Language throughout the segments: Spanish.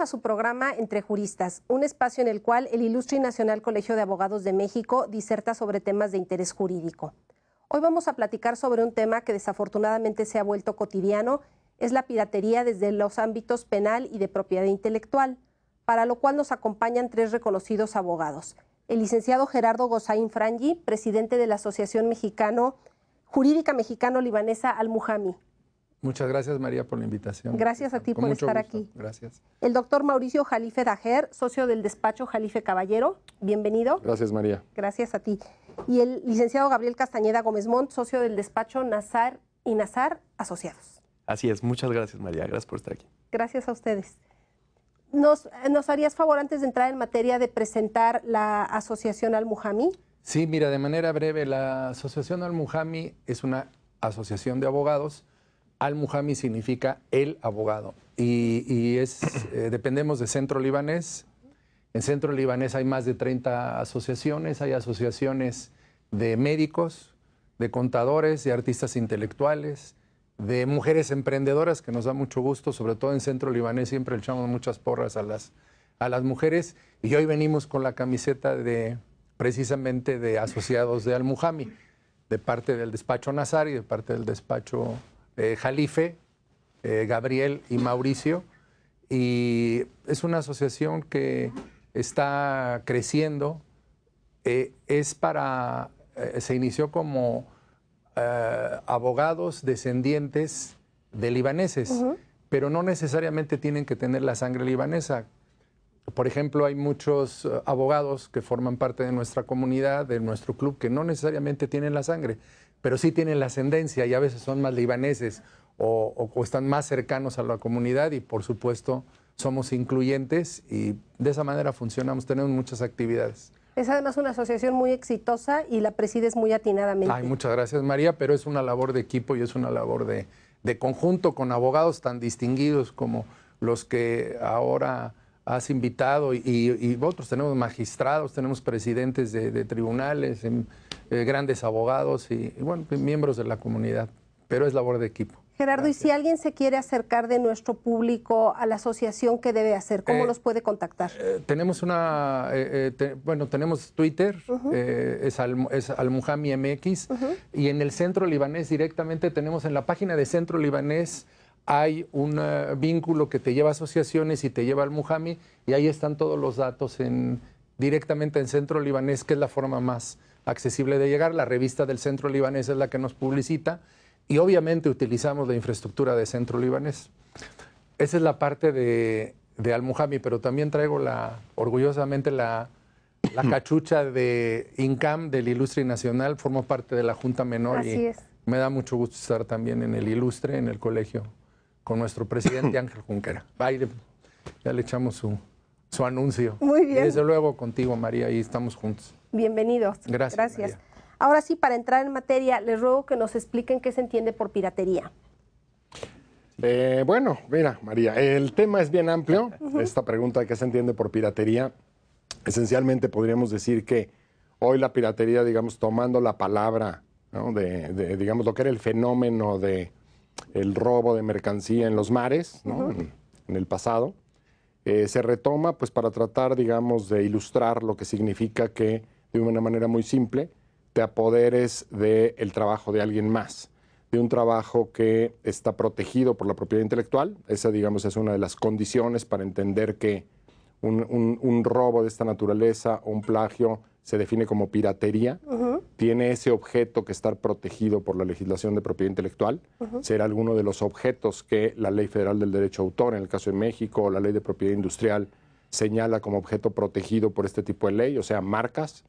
a su programa Entre Juristas, un espacio en el cual el Ilustre y Nacional Colegio de Abogados de México diserta sobre temas de interés jurídico. Hoy vamos a platicar sobre un tema que desafortunadamente se ha vuelto cotidiano, es la piratería desde los ámbitos penal y de propiedad intelectual, para lo cual nos acompañan tres reconocidos abogados. El licenciado Gerardo Gozaín Frangi, presidente de la Asociación Jurídica Mexicano-Libanesa Al-Muhami. Muchas gracias, María, por la invitación. Gracias a ti por estar aquí. Gracias. El doctor Mauricio Jalife Dajer, socio del despacho Jalife Caballero. Bienvenido. Gracias, María. Gracias a ti. Y el licenciado Gabriel Castañeda Gómez Montt, socio del despacho Nazar y Nazar Asociados. Así es. Muchas gracias, María. Gracias por estar aquí. Gracias a ustedes. ¿Nos harías favor, antes de entrar en materia, de presentar la Asociación Al-Muhami? Sí, mira, de manera breve, la Asociación Al-Muhami es una asociación de abogados. Al-Muhami significa el abogado y dependemos de Centro Libanés. En Centro Libanés hay más de 30 asociaciones, hay asociaciones de médicos, de contadores, de artistas intelectuales, de mujeres emprendedoras, que nos da mucho gusto, sobre todo en Centro Libanés siempre le echamos muchas porras a las mujeres, y hoy venimos con la camiseta precisamente de asociados de Al-Muhami, de parte del despacho Nazar y de parte del despacho Jalife, Gabriel y Mauricio, y es una asociación que está creciendo. Se inició como abogados descendientes de libaneses, pero no necesariamente tienen que tener la sangre libanesa. Por ejemplo, hay muchos abogados que forman parte de nuestra comunidad, de nuestro club, que no necesariamente tienen la sangre, pero sí tienen la ascendencia y a veces son más libaneses o están más cercanos a la comunidad, y por supuesto somos incluyentes y de esa manera funcionamos, tenemos muchas actividades. Es además una asociación muy exitosa y la presides muy atinadamente. Ay, muchas gracias, María, pero es una labor de equipo y es una labor de conjunto con abogados tan distinguidos como los que ahora has invitado y otros. Tenemos magistrados, tenemos presidentes de tribunales, grandes abogados y bueno, miembros de la comunidad, pero es labor de equipo. Gerardo, gracias. Y si alguien se quiere acercar de nuestro público a la asociación, ¿qué debe hacer? ¿Cómo los puede contactar? Tenemos tenemos Twitter, es Al-Muhami MX, y en el Centro Libanés directamente tenemos en la página de Centro Libanés hay un vínculo que te lleva a asociaciones y te lleva al Muhami, y ahí están todos los datos directamente en Centro Libanés, que es la forma más accesible de llegar. La revista del Centro Libanés es la que nos publicita y obviamente utilizamos la infraestructura de Centro Libanés. Esa es la parte de Al-Muhami, pero también traigo orgullosamente la cachucha de INCAM, del Ilustre y Nacional. Formo parte de la Junta Menor. Así es. Me da mucho gusto estar también en el Ilustre, en el colegio, con nuestro presidente Ángel Junquera. Ya le echamos su anuncio. Muy bien. Y desde luego contigo, María, ahí estamos juntos. Bienvenidos. Gracias. María. Ahora sí, para entrar en materia, les ruego que nos expliquen qué se entiende por piratería. Bueno, mira, María, el tema es bien amplio. Esta pregunta de qué se entiende por piratería, esencialmente podríamos decir que hoy la piratería, digamos, tomando la palabra, ¿no?, digamos, lo que era el fenómeno de el robo de mercancía en los mares, ¿no?, en el pasado, se retoma pues para tratar, digamos, de ilustrar lo que significa que, de una manera muy simple, te apoderes del trabajo de alguien más, de un trabajo que está protegido por la propiedad intelectual. Esa, digamos, es una de las condiciones para entender que un robo de esta naturaleza o un plagio se define como piratería. Tiene ese objeto que estar protegido por la legislación de propiedad intelectual. Será alguno de los objetos que la Ley Federal del Derecho de Autor, en el caso de México, o la Ley de Propiedad Industrial, señala como objeto protegido por este tipo de ley, o sea, marcas,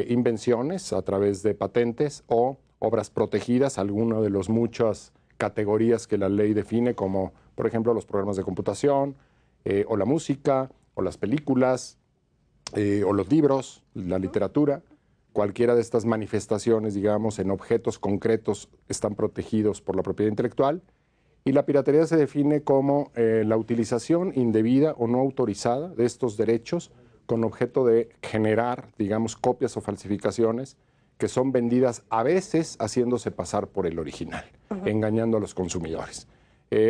invenciones a través de patentes o obras protegidas, alguna de las muchas categorías que la ley define, como por ejemplo los programas de computación, o la música, o las películas, o los libros, la literatura. Cualquiera de estas manifestaciones, digamos, en objetos concretos están protegidos por la propiedad intelectual. Y la piratería se define como la utilización indebida o no autorizada de estos derechos con objeto de generar, digamos, copias o falsificaciones que son vendidas a veces haciéndose pasar por el original, engañando a los consumidores.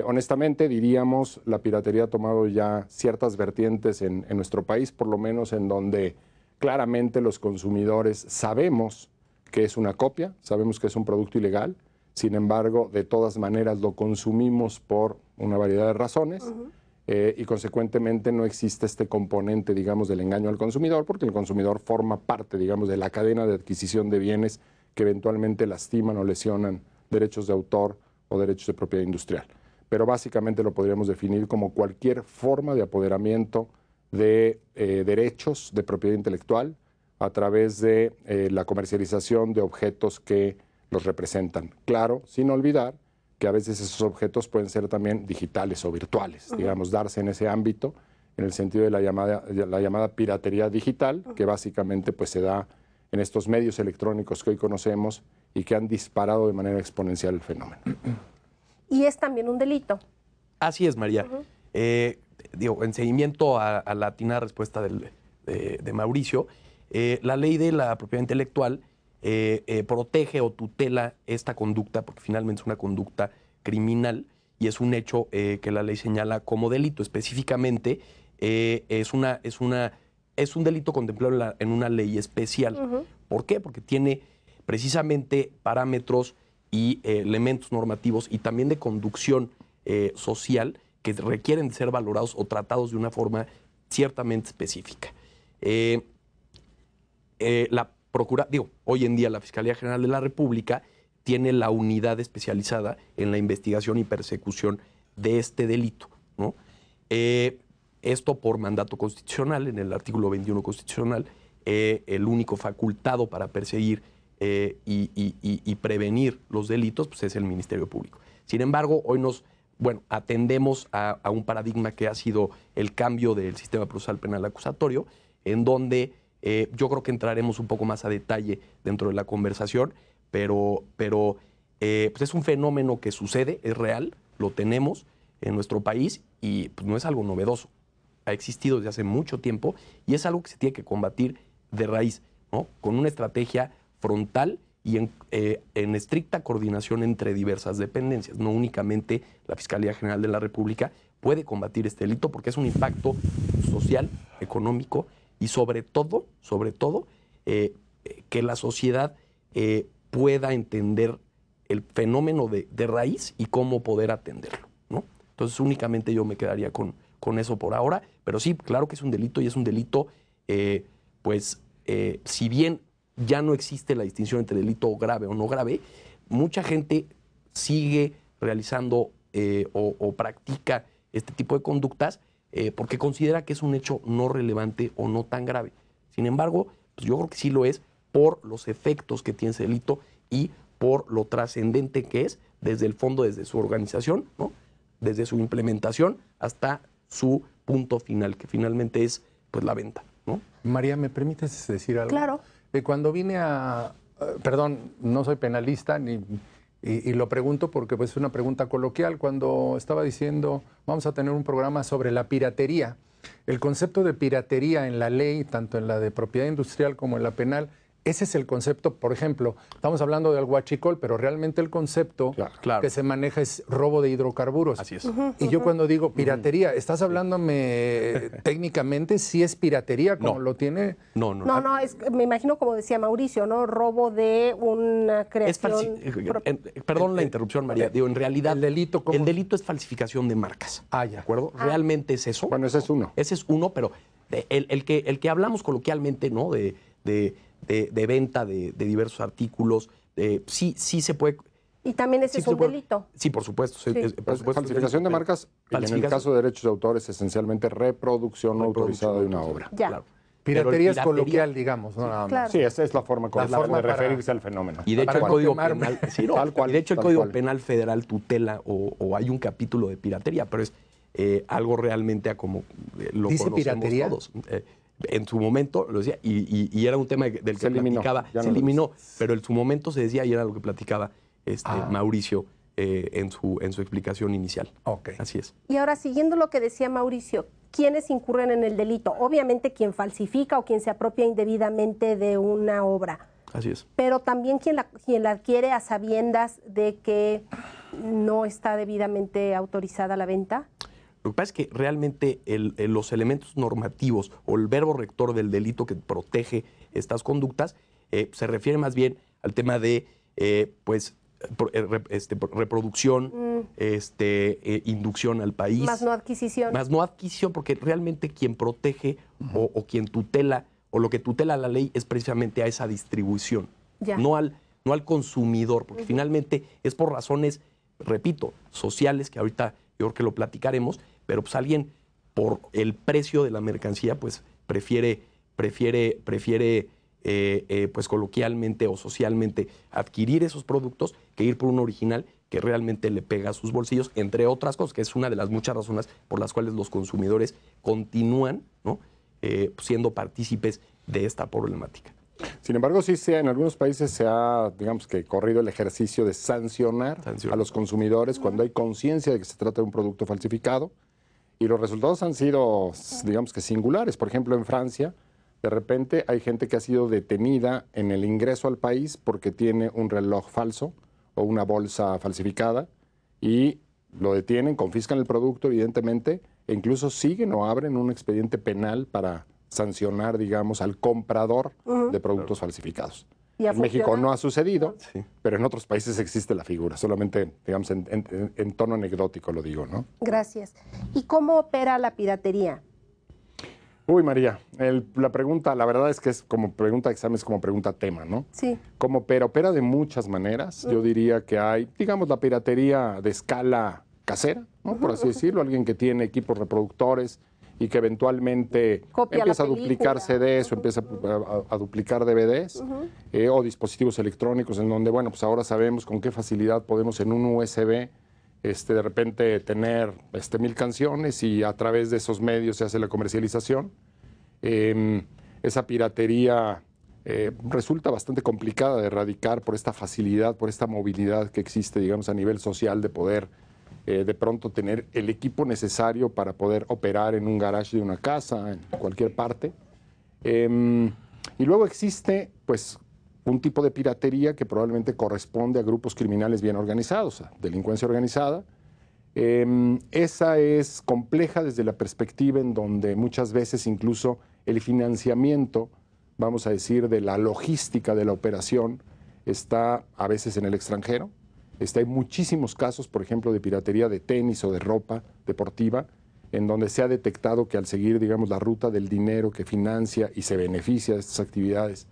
Honestamente, diríamos, la piratería ha tomado ya ciertas vertientes en nuestro país, por lo menos en donde claramente los consumidores sabemos que es una copia, sabemos que es un producto ilegal, sin embargo, de todas maneras lo consumimos por una variedad de razones. Y consecuentemente no existe este componente, digamos, del engaño al consumidor, porque el consumidor forma parte, digamos, de la cadena de adquisición de bienes que eventualmente lastiman o lesionan derechos de autor o derechos de propiedad industrial. Pero básicamente lo podríamos definir como cualquier forma de apoderamiento de derechos de propiedad intelectual a través de la comercialización de objetos que los representan. Claro, sin olvidar que a veces esos objetos pueden ser también digitales o virtuales, digamos, darse en ese ámbito, en el sentido de la llamada piratería digital, que básicamente pues, se da en estos medios electrónicos que hoy conocemos y que han disparado de manera exponencial el fenómeno. Y es también un delito. Así es, María. Digo, en seguimiento a la atinada respuesta de Mauricio, la ley de la propiedad intelectual protege o tutela esta conducta, porque finalmente es una conducta criminal y es un hecho que la ley señala como delito. Específicamente, es un delito contemplado en una ley especial. ¿Por qué? Porque tiene precisamente parámetros y elementos normativos y también de conducción social que requieren ser valorados o tratados de una forma ciertamente específica. Hoy en día la Fiscalía General de la República tiene la unidad especializada en la investigación y persecución de este delito, ¿no? Esto por mandato constitucional, en el artículo 21 constitucional, el único facultado para perseguir y prevenir los delitos pues es el Ministerio Público. Sin embargo, hoy atendemos a un paradigma que ha sido el cambio del sistema procesal penal acusatorio, en donde yo creo que entraremos un poco más a detalle dentro de la conversación, pero pues es un fenómeno que sucede, es real, lo tenemos en nuestro país y pues no es algo novedoso. Ha existido desde hace mucho tiempo y es algo que se tiene que combatir de raíz, ¿no? Con una estrategia frontal y en estricta coordinación entre diversas dependencias. No únicamente la Fiscalía General de la República puede combatir este delito porque es un impacto social, económico y sobre todo, que la sociedad pueda entender el fenómeno de raíz y cómo poder atenderlo, ¿no? Entonces únicamente yo me quedaría con eso por ahora, pero sí, claro que es un delito y es un delito, si bien ya no existe la distinción entre delito grave o no grave, mucha gente sigue realizando o practica este tipo de conductas porque considera que es un hecho no relevante o no tan grave. Sin embargo, pues yo creo que sí lo es por los efectos que tiene ese delito y por lo trascendente que es desde el fondo, desde su organización, ¿no? Desde su implementación hasta su punto final, que finalmente es pues la venta, ¿no? María, ¿me permites decir algo? Claro. Cuando vine perdón, no soy penalista y lo pregunto porque pues, es una pregunta coloquial. Cuando estaba diciendo, vamos a tener un programa sobre la piratería, el concepto de piratería en la ley, tanto en la de propiedad industrial como en la penal, ese es el concepto. Por ejemplo, estamos hablando del huachicol, pero realmente el concepto que se maneja es robo de hidrocarburos. Así es. Y yo cuando digo piratería, ¿estás hablándome técnicamente si es piratería como lo tiene? No, me imagino como decía Mauricio, ¿no? Robo de una creación. Perdón la interrupción, María. Digo, en realidad, el delito es falsificación de marcas. Ya. ¿De acuerdo? Realmente es eso. Bueno, ese es uno. Ese es uno, pero el que hablamos coloquialmente, ¿no? De venta de diversos artículos, sí se puede. Y también ese es un delito. Sí, por supuesto. Sí. Por supuesto, falsificación de marcas y en el caso de derechos de autor es esencialmente reproducción no autorizada de una obra. Ya. Claro. Piratería es coloquial, digamos. No, Claro. Sí, esa es la forma correcta de referirse al fenómeno. Y de hecho el Código Penal, Tal cual, y de hecho el tal Código cual. Penal Federal tutela o hay un capítulo de piratería, pero es algo realmente a como lo ¿Dice conocemos piratería? todos. En su momento lo decía, y era un tema del que platicaba, se eliminó, pero en su momento se decía y era lo que platicaba Mauricio en su explicación inicial. Ok. Así es. Y ahora, siguiendo lo que decía Mauricio, ¿quiénes incurren en el delito? Obviamente quien falsifica o quien se apropia indebidamente de una obra. Así es. Pero también quien la adquiere a sabiendas de que no está debidamente autorizada la venta. Lo que pasa es que realmente los elementos normativos o el verbo rector del delito que protege estas conductas se refiere más bien al tema de reproducción, inducción al país. Más no adquisición. Más no adquisición, porque realmente quien protege o quien tutela, o lo que tutela la ley es precisamente a esa distribución, no al consumidor, porque finalmente es por razones, repito, sociales, que ahorita yo creo que lo platicaremos, pero pues alguien por el precio de la mercancía pues prefiere pues coloquialmente o socialmente adquirir esos productos que ir por un original que realmente le pega a sus bolsillos, entre otras cosas, que es una de las muchas razones por las cuales los consumidores continúan, ¿no?, siendo partícipes de esta problemática. Sin embargo, sí en algunos países se ha, digamos que, corrido el ejercicio de sancionar a los consumidores cuando hay conciencia de que se trata de un producto falsificado, y los resultados han sido, digamos que, singulares. Por ejemplo, en Francia, de repente hay gente que ha sido detenida en el ingreso al país porque tiene un reloj falso o una bolsa falsificada, y lo detienen, confiscan el producto, evidentemente, e incluso siguen o abren un expediente penal para sancionar, digamos, al comprador de productos falsificados. En México no ha sucedido, pero en otros países existe la figura, solamente, digamos, en tono anecdótico lo digo, ¿no? Gracias. ¿Y cómo opera la piratería? Uy, María, la pregunta, la verdad es que es como pregunta de examen, es como pregunta tema, ¿no? Sí. ¿Cómo opera? Opera de muchas maneras. Yo diría que hay, digamos, la piratería de escala casera, ¿no?, por así decirlo, alguien que tiene equipos reproductores y que eventualmente empieza a duplicar CDs o empieza a duplicar DVDs o dispositivos electrónicos, en donde, bueno, pues ahora sabemos con qué facilidad podemos en un USB de repente tener 1000 canciones, y a través de esos medios se hace la comercialización. Esa piratería resulta bastante complicada de erradicar por esta facilidad, por esta movilidad que existe, digamos, a nivel social, de poder de pronto tener el equipo necesario para poder operar en un garage de una casa, en cualquier parte. Y luego existe, pues, un tipo de piratería que probablemente corresponde a grupos criminales bien organizados, a delincuencia organizada. Esa es compleja desde la perspectiva en donde muchas veces incluso el financiamiento, vamos a decir, de la logística de la operación está a veces en el extranjero. Hay muchísimos casos, por ejemplo, de piratería de tenis o de ropa deportiva, en donde se ha detectado que al seguir, digamos, la ruta del dinero que financia y se beneficia de estas actividades,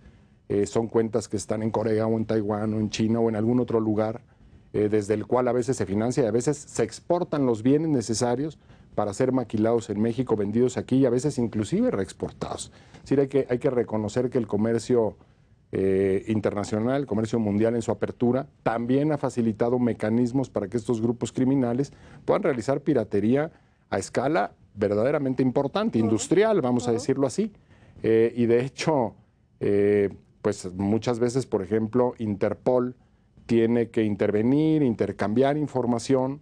son cuentas que están en Corea o en Taiwán o en China o en algún otro lugar, desde el cual a veces se financia y a veces se exportan los bienes necesarios para ser maquilados en México, vendidos aquí y a veces inclusive reexportados. Es decir, hay que reconocer que el comercio internacional, el comercio mundial en su apertura, también ha facilitado mecanismos para que estos grupos criminales puedan realizar piratería a escala verdaderamente importante, industrial, vamos a decirlo así. Y de hecho, pues muchas veces, por ejemplo, Interpol tiene que intervenir, intercambiar información,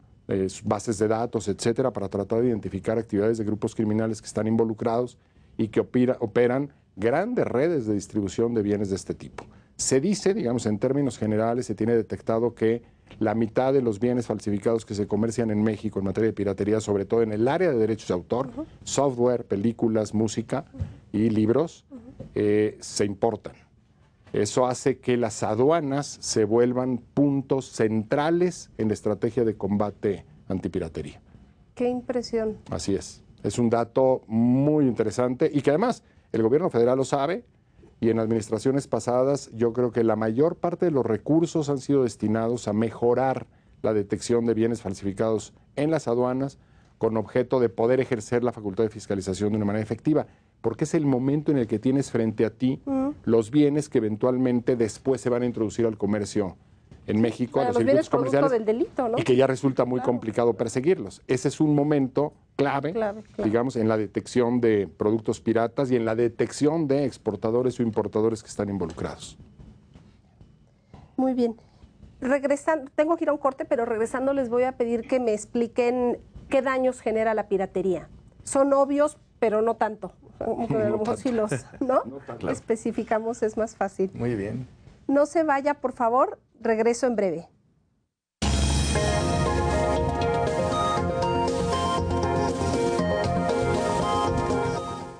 bases de datos, etcétera, para tratar de identificar actividades de grupos criminales que están involucrados y que operan grandes redes de distribución de bienes de este tipo. Se dice, digamos, en términos generales, se tiene detectado que la mitad de los bienes falsificados que se comercian en México en materia de piratería, sobre todo en el área de derechos de autor, software, películas, música y libros, se importan. Eso hace que las aduanas se vuelvan puntos centrales en la estrategia de combate antipiratería. Qué impresión. Así es. Es un dato muy interesante y que además el gobierno federal lo sabe, y en administraciones pasadas yo creo que la mayor parte de los recursos han sido destinados a mejorar la detección de bienes falsificados en las aduanas con objeto de poder ejercer la facultad de fiscalización de una manera efectiva, porque es el momento en el que tienes frente a ti los bienes que eventualmente después se van a introducir al comercio en México, a los circuitos comerciales, del delito, ¿no? Y que ya resulta muy complicado perseguirlos. Ese es un momento clave, digamos, en la detección de productos piratas y en la detección de exportadores o importadores que están involucrados. Muy bien. Regresando, tengo que ir a un corte, pero regresando les voy a pedir que me expliquen qué daños genera la piratería. Son obvios, pero no tanto. A lo mejor si los, ¿no? Especificamos es más fácil. Muy bien. No se vaya, por favor, regreso en breve.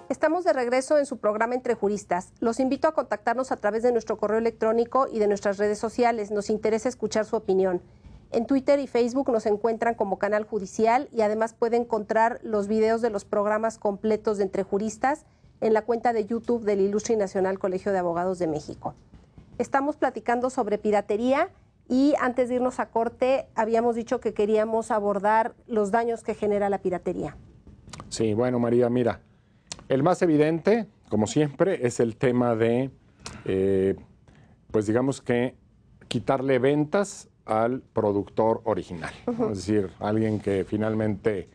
Estamos de regreso en su programa Entre Juristas. Los invito a contactarnos a través de nuestro correo electrónico y de nuestras redes sociales. Nos interesa escuchar su opinión. En Twitter y Facebook nos encuentran como Canal Judicial y además puede encontrar los videos de los programas completos de Entre Juristas en la cuenta de YouTube del Ilustre y Nacional Colegio de Abogados de México. Estamos platicando sobre piratería y antes de irnos a corte habíamos dicho que queríamos abordar los daños que genera la piratería. Sí, bueno, María, mira, el más evidente, como siempre, es el tema de, pues digamos que quitarle ventas al productor original. Es decir, alguien que finalmente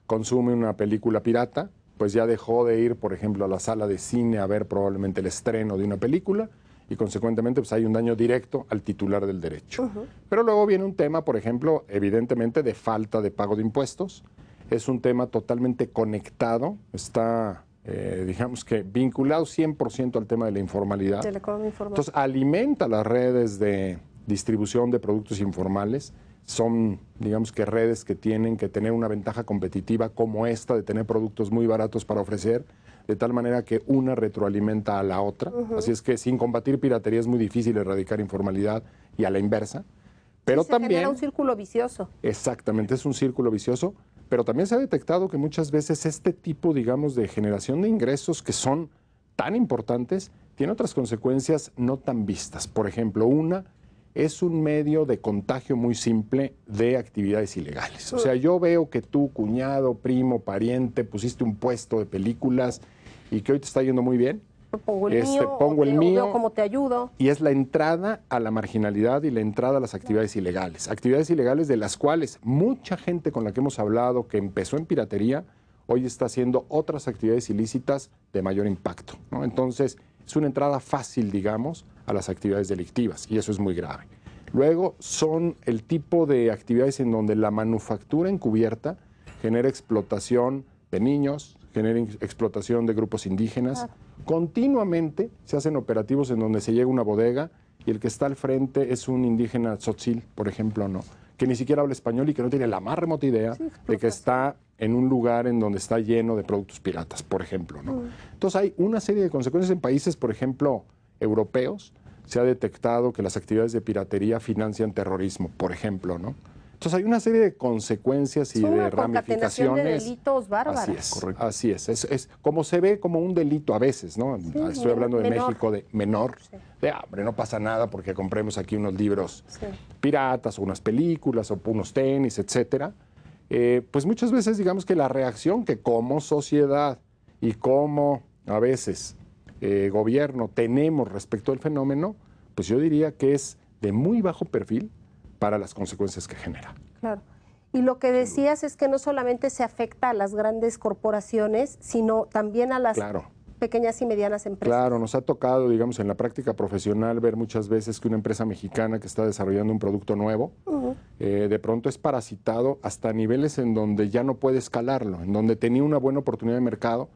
consume una película pirata, pues ya dejó de ir, por ejemplo, a la sala de cine a ver probablemente el estreno de una película y consecuentemente pues hay un daño directo al titular del derecho. Pero luego viene un tema, por ejemplo, evidentemente de falta de pago de impuestos. Es un tema totalmente conectado, está, digamos que vinculado 100% al tema de la informalidad. De la economía informal. Entonces alimenta las redes de distribución de productos informales. Son, digamos que redes que tienen que tener una ventaja competitiva como esta de tener productos muy baratos para ofrecer, de tal manera que una retroalimenta a la otra. Así es que sin combatir piratería es muy difícil erradicar informalidad y a la inversa. Pero sí, también genera un círculo vicioso. Exactamente, es un círculo vicioso, pero también se ha detectado que muchas veces este tipo, digamos, de generación de ingresos que son tan importantes, tiene otras consecuencias no tan vistas. Por ejemplo, una es un medio de contagio muy simple de actividades ilegales. O sea, yo veo que tú, cuñado, primo, pariente, pusiste un puesto de películas y que hoy te está yendo muy bien. Pongo el mío, pongo el o mío, veo cómo te ayudo. y es la entrada a la marginalidad y la entrada a las actividades ilegales. Actividades ilegales de las cuales mucha gente con la que hemos hablado que empezó en piratería, hoy está haciendo otras actividades ilícitas de mayor impacto, ¿no? Entonces, es una entrada fácil, digamos, a las actividades delictivas y eso es muy grave. Luego, son el tipo de actividades en donde la manufactura encubierta genera explotación de niños, genera explotación de grupos indígenas. Continuamente se hacen operativos en donde se llega a una bodega y el que está al frente es un indígena tzotzil, por ejemplo, ¿no? Que ni siquiera habla español y que no tiene la más remota idea de que está en un lugar en donde está lleno de productos piratas, por ejemplo, ¿no? Entonces hay una serie de consecuencias en países, por ejemplo, europeos. Se ha detectado que las actividades de piratería financian terrorismo, por ejemplo, ¿no? Entonces hay una serie de consecuencias y de ramificaciones. De delitos bárbaros. Así es, correcto. así es. Es como se ve como un delito a veces, ¿no? Sí, estoy hablando de menor. México, de menor, Sí. de hambre, no pasa nada porque compremos aquí unos libros piratas o unas películas o unos tenis, etcétera. Pues muchas veces digamos que la reacción que como sociedad y como a veces gobierno tenemos respecto al fenómeno, pues yo diría que es de muy bajo perfil para las consecuencias que genera. Claro. Y lo que decías es que no solamente se afecta a las grandes corporaciones, sino también a las pequeñas y medianas empresas. Claro, nos ha tocado, digamos, en la práctica profesional ver muchas veces que una empresa mexicana que está desarrollando un producto nuevo, de pronto es parasitado hasta niveles en donde ya no puede escalarlo, en donde tenía una buena oportunidad de mercado,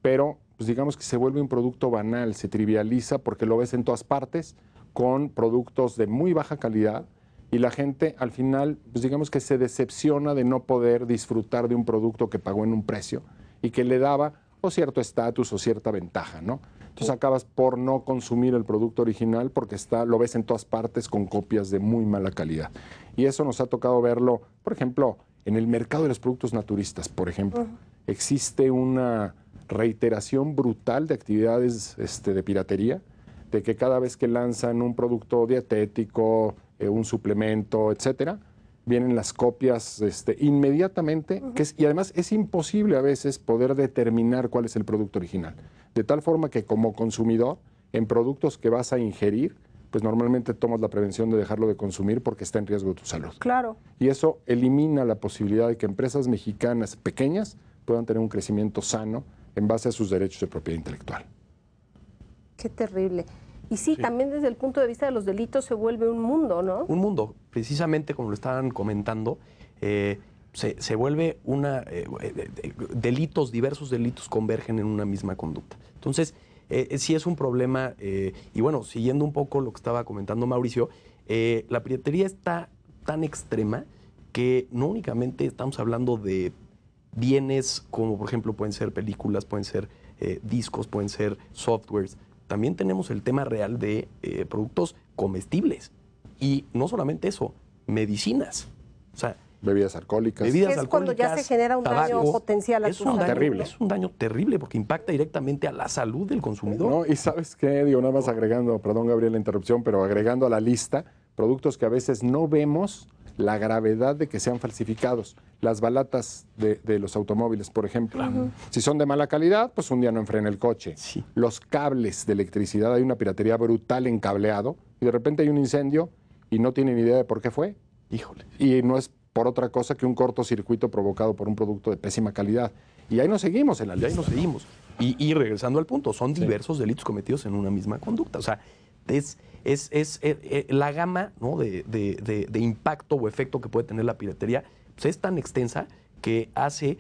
pero pues digamos que se vuelve un producto banal, se trivializa porque lo ves en todas partes con productos de muy baja calidad. Y la gente al final, pues digamos que se decepciona de no poder disfrutar de un producto que pagó en un precio y que le daba o cierto estatus o cierta ventaja, ¿no? Entonces acabas por no consumir el producto original porque lo ves en todas partes con copias de muy mala calidad. Y eso nos ha tocado verlo, por ejemplo, en el mercado de los productos naturistas, por ejemplo. Existe una reiteración brutal de actividades de piratería, de que cada vez que lanzan un producto dietético, un suplemento, etcétera, vienen las copias inmediatamente, y además es imposible a veces poder determinar cuál es el producto original. De tal forma que como consumidor, en productos que vas a ingerir, pues normalmente tomas la prevención de dejarlo de consumir porque está en riesgo tu salud. Claro. Y eso elimina la posibilidad de que empresas mexicanas pequeñas puedan tener un crecimiento sano en base a sus derechos de propiedad intelectual. Qué terrible. Y sí, también desde el punto de vista de los delitos se vuelve un mundo, ¿no? Un mundo, precisamente como lo estaban comentando, se vuelve diversos delitos convergen en una misma conducta. Entonces, sí es un problema. Y bueno, siguiendo un poco lo que estaba comentando Mauricio, la piratería está tan extrema que no únicamente estamos hablando de bienes como, por ejemplo, pueden ser películas, pueden ser discos, pueden ser softwares. También tenemos el tema real de productos comestibles. Y no solamente eso, medicinas. O sea, bebidas alcohólicas. Es cuando ya se genera un daño potencial a tu salud. Terrible. Es un daño terrible porque impacta directamente a la salud del consumidor. No, y ¿sabes qué? Digo, nada más agregando, perdón Gabriel la interrupción, pero agregando a la lista productos que a veces no vemos la gravedad de que sean falsificados. Las balatas de los automóviles, por ejemplo. Si son de mala calidad, pues un día no enfrena el coche. Sí. Los cables de electricidad, hay una piratería brutal en cableado y de repente hay un incendio y no tienen idea de por qué fue. Híjole. Y no es por otra cosa que un cortocircuito provocado por un producto de pésima calidad. Y ahí nos seguimos en la Y lista. ahí nos seguimos. Y regresando al punto, son diversos delitos cometidos en una misma conducta. O sea, es la gama, ¿no?, de impacto o efecto que puede tener la piratería, pues es tan extensa que hace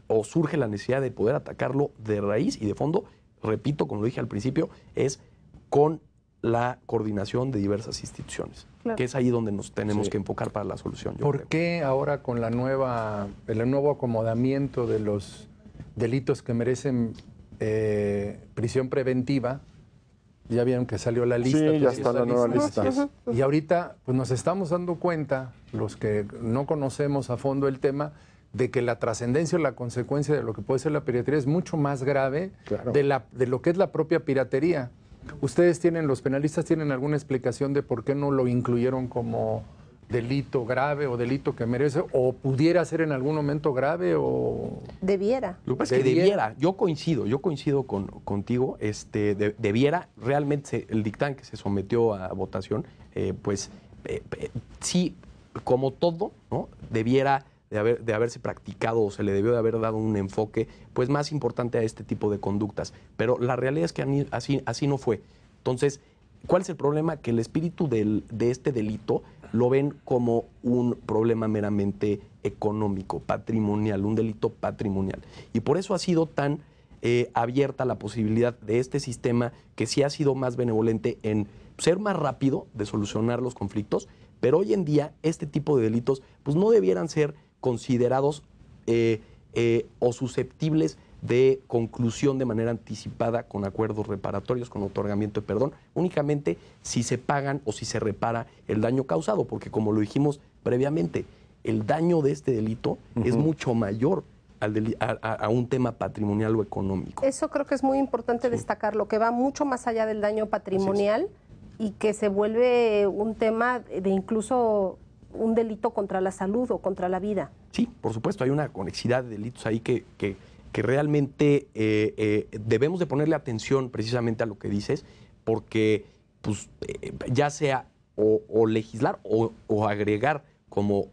o surge la necesidad de poder atacarlo de raíz y de fondo. Repito, como lo dije al principio, es con la coordinación de diversas instituciones, Claro. que es ahí donde nos tenemos que enfocar para la solución. yo ¿Por creo. qué ahora con el nuevo acomodamiento de los delitos que merecen prisión preventiva, ya vieron que salió la lista? Sí, ya está la nueva lista. Y ahorita pues nos estamos dando cuenta, los que no conocemos a fondo el tema, de que la trascendencia o la consecuencia de lo que puede ser la piratería es mucho más grave Claro. de lo que es la propia piratería. ¿Ustedes los penalistas tienen alguna explicación de por qué no lo incluyeron como delito grave o delito que merece, o pudiera ser en algún momento grave o...? Debiera. Lo que pasa es que debiera, yo coincido contigo, debiera, realmente el dictamen que se sometió a votación, sí, como todo, ¿no?, debiera de haberse practicado o se le debió de haber dado un enfoque pues más importante a este tipo de conductas. Pero la realidad es que así no fue. Entonces, ¿cuál es el problema? Que el espíritu de este delito lo ven como un problema meramente económico, patrimonial, un delito patrimonial. Y por eso ha sido tan abierta la posibilidad de este sistema, que sí ha sido más benevolente en ser más rápido de solucionar los conflictos, pero hoy en día este tipo de delitos pues no debieran ser considerados o susceptibles de conclusión de manera anticipada con acuerdos reparatorios, con otorgamiento de perdón, únicamente si se pagan o si se repara el daño causado, porque como lo dijimos previamente, el daño de este delito es mucho mayor a un tema patrimonial o económico. Eso creo que es muy importante destacarlo, que va mucho más allá del daño patrimonial y que se vuelve un tema de incluso un delito contra la salud o contra la vida. Sí, por supuesto, hay una conexidad de delitos ahí que realmente debemos de ponerle atención precisamente a lo que dices, porque pues, ya sea o legislar o agregar como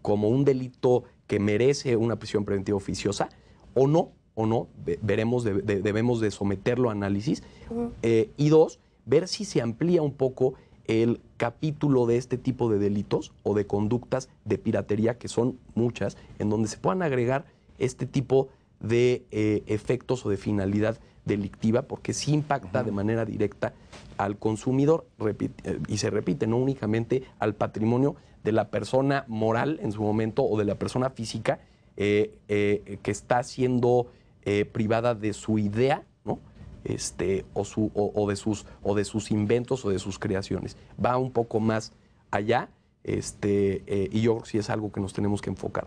un delito que merece una prisión preventiva oficiosa, o no, debemos de someterlo a análisis. Y dos, ver si se amplía un poco el capítulo de este tipo de delitos o de conductas de piratería, que son muchas, en donde se puedan agregar este tipo de efectos o de finalidad delictiva, porque sí impacta de manera directa al consumidor, y se repite, no únicamente al patrimonio de la persona moral en su momento o de la persona física que está siendo privada de su idea, ¿no?, o de sus inventos o de sus creaciones. Va un poco más allá, y yo creo que sí es algo que nos tenemos que enfocar,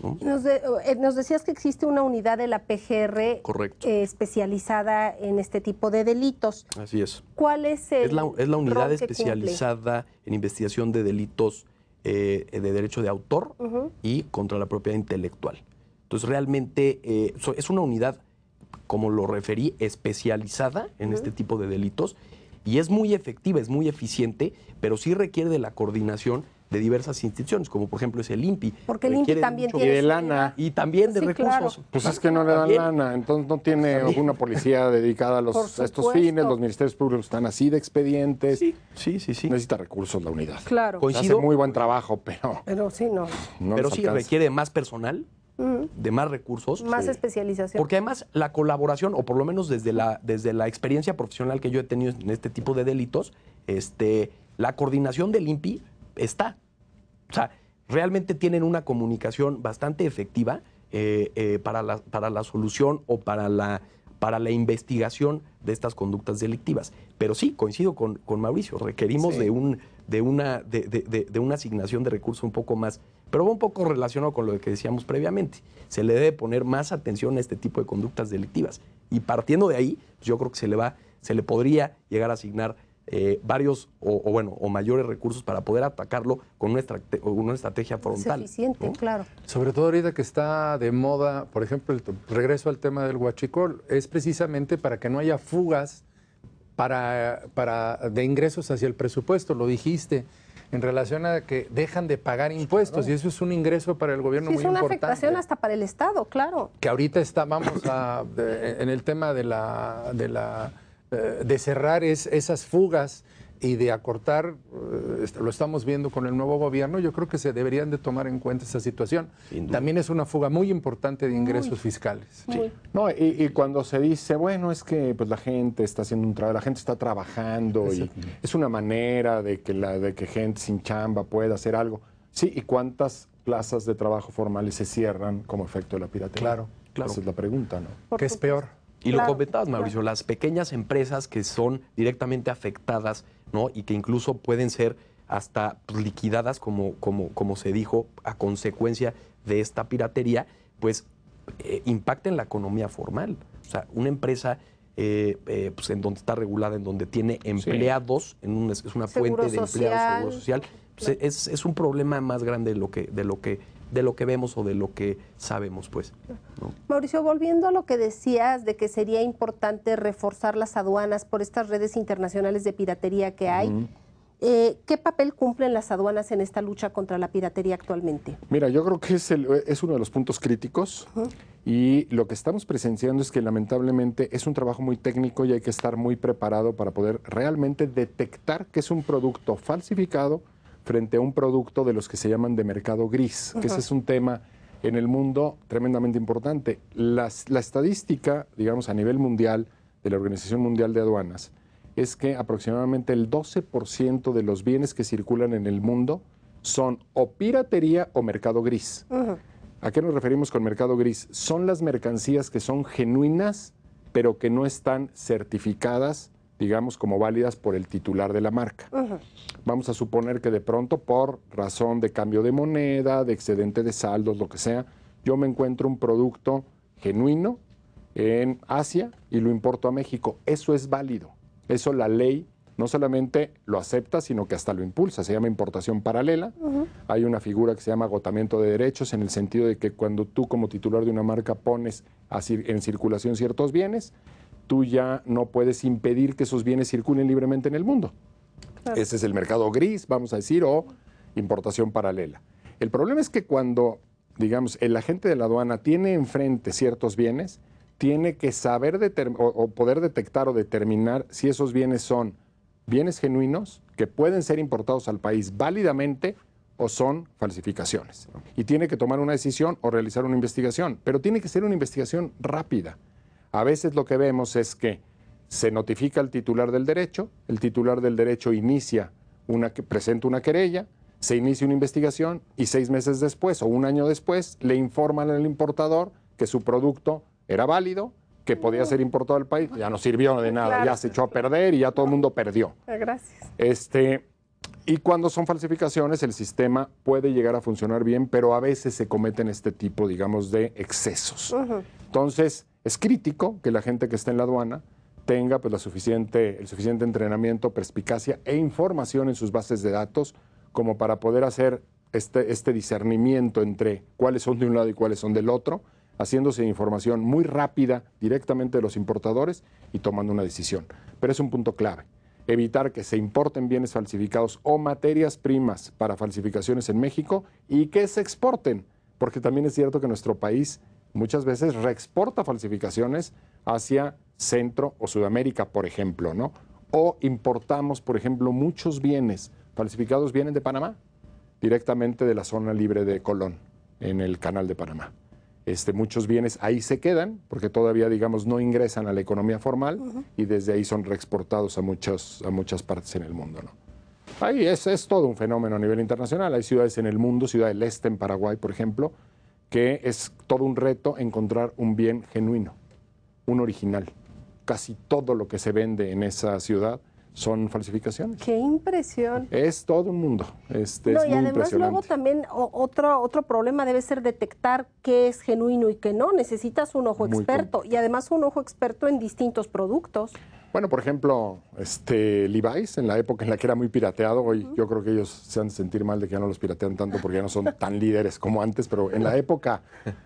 ¿no? Nos decías que existe una unidad de la PGR especializada en este tipo de delitos. Así es. ¿Cuál es el Es la unidad rol que especializada en investigación de delitos de derecho de autor y contra la propiedad intelectual. Entonces, realmente es una unidad, como lo referí, especializada en este tipo de delitos, y es muy efectiva, es muy eficiente, pero sí requiere de la coordinación de diversas instituciones, como por ejemplo es el INPI. Porque el INPI también tiene... Y de lana. Y también de recursos. Claro. Pues es que no le dan lana, entonces no tiene una policía dedicada a estos fines, los ministerios públicos están así de expedientes. Sí. Necesita recursos la unidad. Claro. Coincido. Hace muy buen trabajo, pero Pero sí, no. no Pero les sí alcanza. requiere más personal, de más recursos. Más especialización. Porque además la colaboración, o por lo menos desde la experiencia profesional que yo he tenido en este tipo de delitos, la coordinación del INPI está. O sea, realmente tienen una comunicación bastante efectiva para la solución o para la investigación de estas conductas delictivas. Pero sí, coincido con Mauricio, requerimos de una asignación de recursos un poco más, pero va un poco relacionado con lo que decíamos previamente. Se le debe poner más atención a este tipo de conductas delictivas. Y partiendo de ahí, pues yo creo que se le podría llegar a asignar varios o mayores recursos para poder atacarlo con una estrategia frontal. Es eficiente, ¿no? Claro. Sobre todo ahorita que está de moda, por ejemplo, el regreso al tema del huachicol, es precisamente para que no haya fugas de ingresos hacia el presupuesto, lo dijiste, en relación a que dejan de pagar impuestos, y eso es un ingreso para el gobierno muy importante. Es una afectación hasta para el Estado, claro. Que ahorita en el tema de cerrar esas fugas y de acortar, lo estamos viendo con el nuevo gobierno, yo creo que se deberían de tomar en cuenta esa situación. También es una fuga muy importante de ingresos fiscales. Sí. No, y cuando se dice, bueno, es que pues la gente está haciendo un trabajo, la gente está trabajando y es una manera de que gente sin chamba pueda hacer algo. Sí, ¿y cuántas plazas de trabajo formales se cierran como efecto de la piratería? Claro. Esa es la pregunta, ¿no? ¿Qué es peor? Y lo comentabas, Mauricio, las pequeñas empresas que son directamente afectadas, ¿no? Y que incluso pueden ser hasta liquidadas, como se dijo, a consecuencia de esta piratería, pues impacta en la economía formal. O sea, una empresa pues en donde está regulada, en donde tiene empleados, es una fuente de empleados, seguro social, pues es un problema más grande de lo que vemos o de lo que sabemos, pues, ¿no? Mauricio, volviendo a lo que decías de que sería importante reforzar las aduanas por estas redes internacionales de piratería que hay, ¿qué papel cumplen las aduanas en esta lucha contra la piratería actualmente? Mira, yo creo que es uno de los puntos críticos y lo que estamos presenciando es que lamentablemente es un trabajo muy técnico y hay que estar muy preparado para poder realmente detectar que es un producto falsificado frente a un producto de los que se llaman de mercado gris, que ese es un tema en el mundo tremendamente importante. La estadística, digamos, a nivel mundial de la Organización Mundial de Aduanas es que aproximadamente el 12% de los bienes que circulan en el mundo son o piratería o mercado gris. ¿A qué nos referimos con mercado gris? Son las mercancías que son genuinas, pero que no están certificadas, digamos, como válidas por el titular de la marca. Vamos a suponer que de pronto, por razón de cambio de moneda, de excedente de saldos, lo que sea, yo me encuentro un producto genuino en Asia y lo importo a México. Eso es válido. Eso la ley no solamente lo acepta, sino que hasta lo impulsa. Se llama importación paralela. Hay una figura que se llama agotamiento de derechos, en el sentido de que cuando tú como titular de una marca pones en circulación ciertos bienes, tú ya no puedes impedir que esos bienes circulen libremente en el mundo. Claro. Ese es el mercado gris, vamos a decir, o importación paralela. El problema es que cuando, digamos, el agente de la aduana tiene enfrente ciertos bienes, tiene que saber o poder detectar o determinar si esos bienes son bienes genuinos que pueden ser importados al país válidamente o son falsificaciones. Y tiene que tomar una decisión o realizar una investigación, pero tiene que ser una investigación rápida. A veces lo que vemos es que se notifica al titular del derecho, el titular del derecho presenta una querella, se inicia una investigación y 6 meses después o un año después le informan al importador que su producto era válido, que podía ser importado al país, ya no sirvió de nada, claro. Ya se echó a perder y ya todo el mundo perdió. Gracias. Y cuando son falsificaciones, el sistema puede llegar a funcionar bien, pero a veces se cometen este tipo, digamos, de excesos. Entonces, es crítico que la gente que está en la aduana tenga pues, el suficiente entrenamiento, perspicacia e información en sus bases de datos como para poder hacer este discernimiento entre cuáles son de un lado y cuáles son del otro, haciéndose información muy rápida directamente de los importadores y tomando una decisión. Pero es un punto clave. Evitar que se importen bienes falsificados o materias primas para falsificaciones en México y que se exporten, porque también es cierto que nuestro país muchas veces reexporta falsificaciones hacia Centro o Sudamérica, por ejemplo, ¿no? O importamos, por ejemplo, muchos bienes falsificados vienen de Panamá, directamente de la zona libre de Colón, en el Canal de Panamá. muchos bienes ahí se quedan, porque todavía, digamos, no ingresan a la economía formal y desde ahí son reexportados a muchas partes en el mundo, ¿no? Ahí es todo un fenómeno a nivel internacional. Hay ciudades en el mundo, Ciudad del Este en Paraguay, por ejemplo, que es todo un reto encontrar un bien genuino, un original. Casi todo lo que se vende en esa ciudad son falsificaciones. ¡Qué impresión! Es todo un mundo. Es No, y muy además luego también otro problema debe ser detectar qué es genuino y qué no. Necesitas un ojo experto y además un ojo experto en distintos productos. Bueno, por ejemplo, Levi's, en la época en la que era muy pirateado, hoy yo creo que ellos se han de sentir mal de que ya no los piratean tanto porque ya no son tan líderes como antes, pero en la época,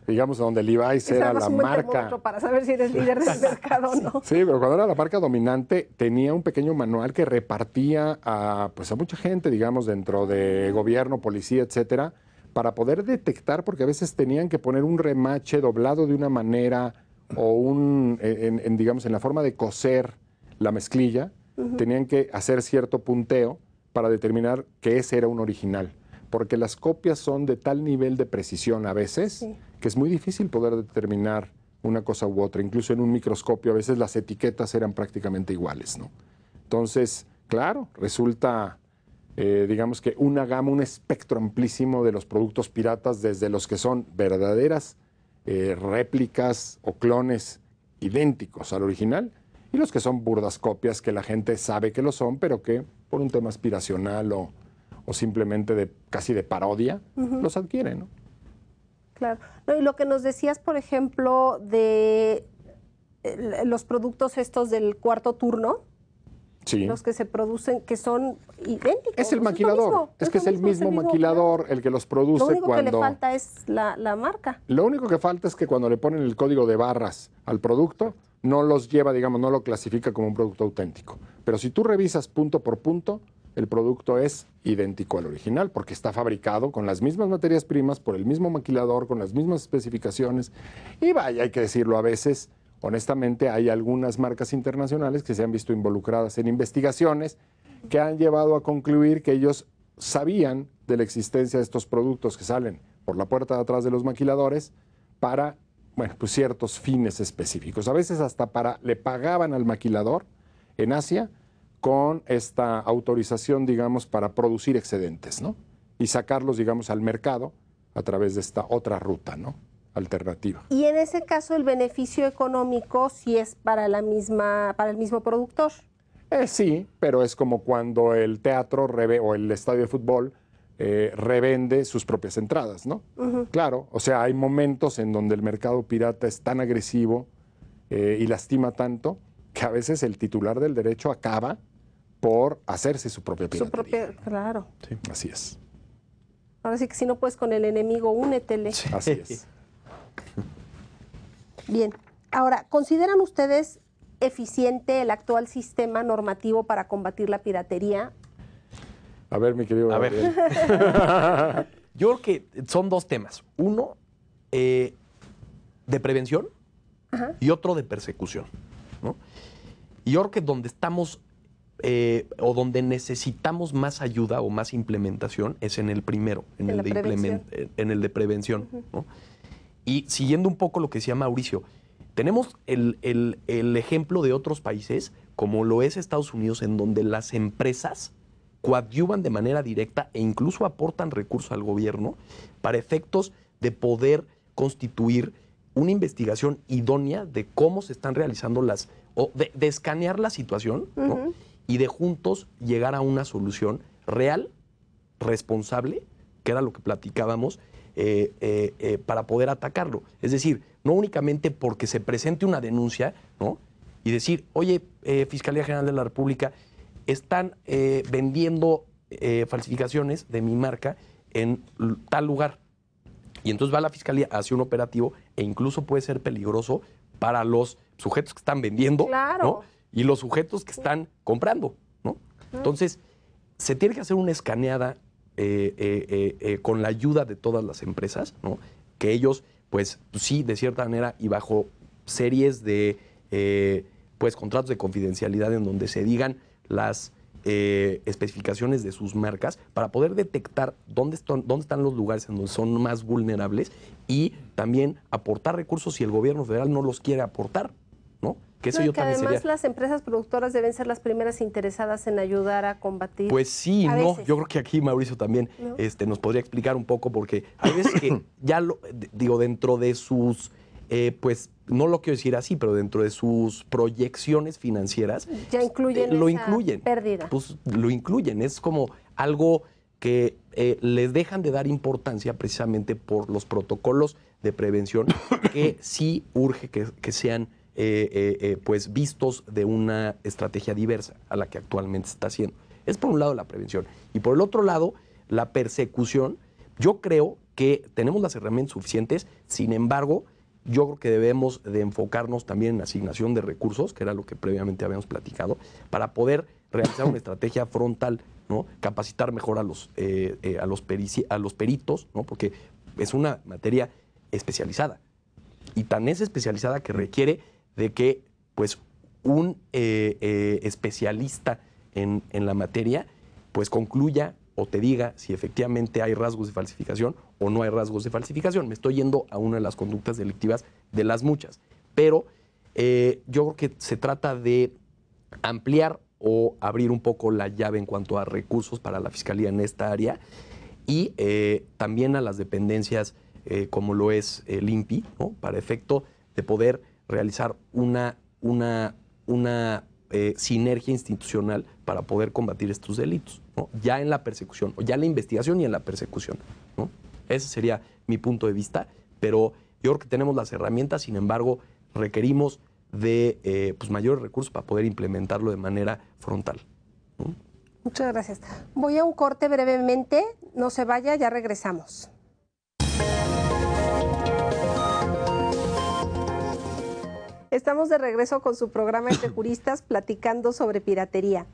digamos, donde Levi's era la marca... para saber si eres líder del mercado o no. Sí, pero cuando era la marca dominante, tenía un pequeño manual que repartía a mucha gente, digamos, dentro de gobierno, policía, etcétera, para poder detectar, porque a veces tenían que poner un remache doblado de una manera o digamos, en la forma de coser la mezclilla, tenían que hacer cierto punteo para determinar que ese era un original, porque las copias son de tal nivel de precisión a veces que es muy difícil poder determinar una cosa u otra. Incluso en un microscopio a veces las etiquetas eran prácticamente iguales, ¿no? Entonces, claro, resulta, digamos que una gama, un espectro amplísimo de los productos piratas, desde los que son verdaderas réplicas o clones idénticos al original, y los que son burdas copias que la gente sabe que lo son, pero que por un tema aspiracional o simplemente casi de parodia, los adquieren, ¿no? Claro. No, y lo que nos decías, por ejemplo, de los productos estos del cuarto turno, sí, los que se producen, que son idénticos. Es el maquilador, es que es el mismo maquilador el que los produce. Lo único que le falta es la marca. Lo único que falta es que cuando le ponen el código de barras al producto, no los lleva, digamos, no lo clasifica como un producto auténtico. Pero si tú revisas punto por punto, el producto es idéntico al original, porque está fabricado con las mismas materias primas, por el mismo maquilador, con las mismas especificaciones. Y vaya, hay que decirlo, a veces, honestamente, hay algunas marcas internacionales que se han visto involucradas en investigaciones que han llevado a concluir que ellos sabían de la existencia de estos productos que salen por la puerta de atrás de los maquiladores para, bueno, pues ciertos fines específicos. A veces hasta le pagaban al maquilador en Asia con esta autorización, digamos, para producir excedentes, ¿no? Y sacarlos, digamos, al mercado a través de esta otra ruta, ¿no? Alternativa. Y en ese caso el beneficio económico sí es para el mismo productor. Sí, pero es como cuando el teatro o el estadio de fútbol revende sus propias entradas, ¿no? Claro, o sea, hay momentos en donde el mercado pirata es tan agresivo y lastima tanto que a veces el titular del derecho acaba por hacerse su propia piratería. Claro. Sí. Así es. Ahora sí que si no puedes con el enemigo, únetele. Sí. Así es. Bien. Ahora, ¿consideran ustedes eficiente el actual sistema normativo para combatir la piratería? A ver, mi querido Gabriel. Yo creo que son dos temas. Uno, de prevención y otro de persecución, ¿no? Y yo creo que donde estamos o donde necesitamos más ayuda o más implementación es en el primero, en el de prevención, ¿no? Y siguiendo un poco lo que decía Mauricio, tenemos el ejemplo de otros países, como lo es Estados Unidos, en donde las empresas coadyuvan de manera directa e incluso aportan recursos al gobierno para efectos de poder constituir una investigación idónea de cómo se están realizando de escanear la situación, ¿no? Y de juntos llegar a una solución real, responsable, que era lo que platicábamos, para poder atacarlo. Es decir, no únicamente porque se presente una denuncia, ¿no? Y decir, oye, Fiscalía General de la República, están vendiendo falsificaciones de mi marca en tal lugar. Y entonces va la Fiscalía, hace un operativo e incluso puede ser peligroso para los sujetos que están vendiendo, claro, ¿no? Y los sujetos que están comprando, ¿no? Entonces, se tiene que hacer una escaneada con la ayuda de todas las empresas, ¿no? Que ellos, pues sí, de cierta manera y bajo series de pues contratos de confidencialidad en donde se digan las especificaciones de sus marcas para poder detectar dónde están los lugares en donde son más vulnerables y también aportar recursos si el gobierno federal no los quiere aportar, ¿no? Que eso No, yo que también además sería... las empresas productoras deben ser las primeras interesadas en ayudar a combatir. Pues sí, a no, veces. yo creo que aquí Mauricio también ¿No? nos podría explicar un poco, porque hay veces que ya digo, dentro de sus, pues no lo quiero decir así, pero dentro de sus proyecciones financieras, Ya incluyen lo esa incluyen. pérdida. Pues lo incluyen, es como algo que les dejan de dar importancia precisamente por los protocolos de prevención que sí urge que sean pues vistos de una estrategia diversa a la que actualmente se está haciendo. Es por un lado la prevención y por el otro lado la persecución. Yo creo que tenemos las herramientas suficientes, sin embargo, yo creo que debemos de enfocarnos también en asignación de recursos, que era lo que previamente habíamos platicado, para poder realizar una estrategia frontal, ¿no? Capacitar mejor a los peritos, ¿no? Porque es una materia especializada y tan es especializada que requiere de que pues un especialista en la materia pues concluya o te diga si efectivamente hay rasgos de falsificación o no hay rasgos de falsificación. Me estoy yendo a una de las conductas delictivas de las muchas, pero yo creo que se trata de ampliar o abrir un poco la llave en cuanto a recursos para la Fiscalía en esta área y también a las dependencias como lo es el INPI, ¿no? Para efecto de poder realizar una sinergia institucional para poder combatir estos delitos, ¿no? Ya en la persecución, o ya en la investigación y en la persecución, ¿no? Ese sería mi punto de vista, pero yo creo que tenemos las herramientas, sin embargo, requerimos de pues mayores recursos para poder implementarlo de manera frontal, ¿no? Muchas gracias. Voy a un corte brevemente, no se vaya, ya regresamos. Estamos de regreso con su programa Entre Juristas platicando sobre piratería.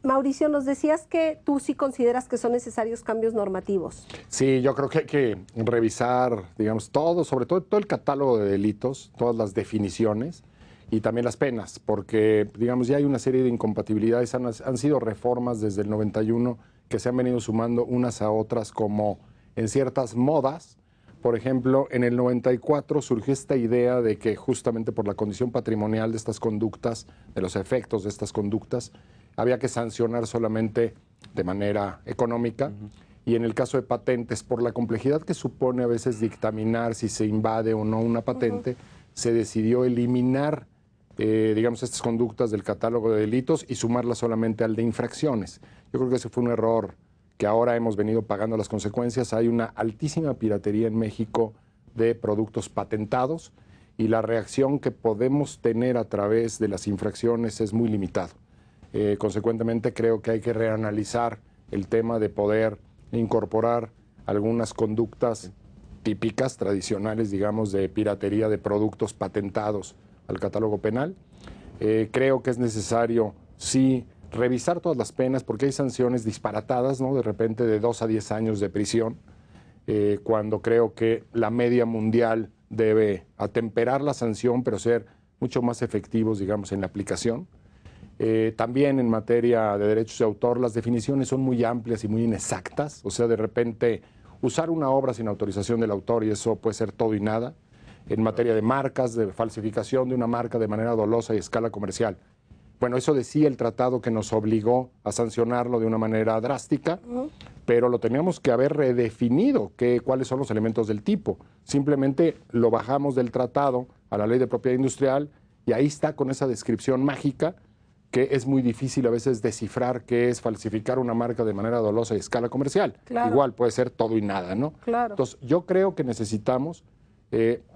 Mauricio, nos decías que tú sí consideras que son necesarios cambios normativos. Sí, yo creo que hay que revisar, digamos, todo, sobre todo el catálogo de delitos, todas las definiciones y también las penas, porque, digamos, ya hay una serie de incompatibilidades, han sido reformas desde el 91 que se han venido sumando unas a otras como en ciertas modas. Por ejemplo, en el 94 surgió esta idea de que justamente por la condición patrimonial de estas conductas, de los efectos de estas conductas, había que sancionar solamente de manera económica. Y en el caso de patentes, por la complejidad que supone a veces dictaminar si se invade o no una patente, se decidió eliminar, digamos, estas conductas del catálogo de delitos y sumarlas solamente al de infracciones. Yo creo que ese fue un error que ahora hemos venido pagando las consecuencias. Hay una altísima piratería en México de productos patentados y la reacción que podemos tener a través de las infracciones es muy limitado. Consecuentemente, creo que hay que reanalizar el tema de poder incorporar algunas conductas típicas, tradicionales, digamos, de piratería de productos patentados al catálogo penal. Creo que es necesario, sí, revisar todas las penas, porque hay sanciones disparatadas, ¿no? De repente de 2 a 10 años de prisión, cuando creo que la media mundial debe atemperar la sanción, pero ser mucho más efectivos, digamos, en la aplicación. También en materia de derechos de autor, las definiciones son muy amplias y muy inexactas. O sea, de repente usar una obra sin autorización del autor y eso puede ser todo y nada. En materia de marcas, de falsificación de una marca de manera dolosa y a escala comercial. Bueno, eso decía el tratado que nos obligó a sancionarlo de una manera drástica, pero lo teníamos que haber redefinido cuáles son los elementos del tipo. Simplemente lo bajamos del tratado a la ley de propiedad industrial y ahí está con esa descripción mágica que es muy difícil a veces descifrar qué es falsificar una marca de manera dolosa y a escala comercial. Claro. Igual puede ser todo y nada, ¿no? Claro. Entonces, yo creo que necesitamos,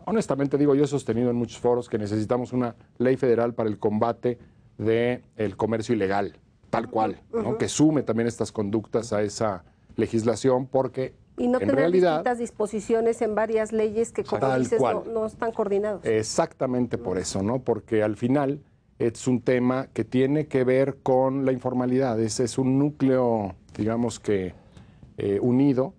honestamente digo, yo he sostenido en muchos foros que necesitamos una ley federal para el combate del comercio ilegal, tal cual, ¿no? Que sume también estas conductas a esa legislación, porque y no en tener realidad, distintas disposiciones en varias leyes que, como tal dices, cual. no están coordinados. Exactamente por eso, ¿no? Porque al final es un tema que tiene que ver con la informalidad. Ese es un núcleo, digamos que unido,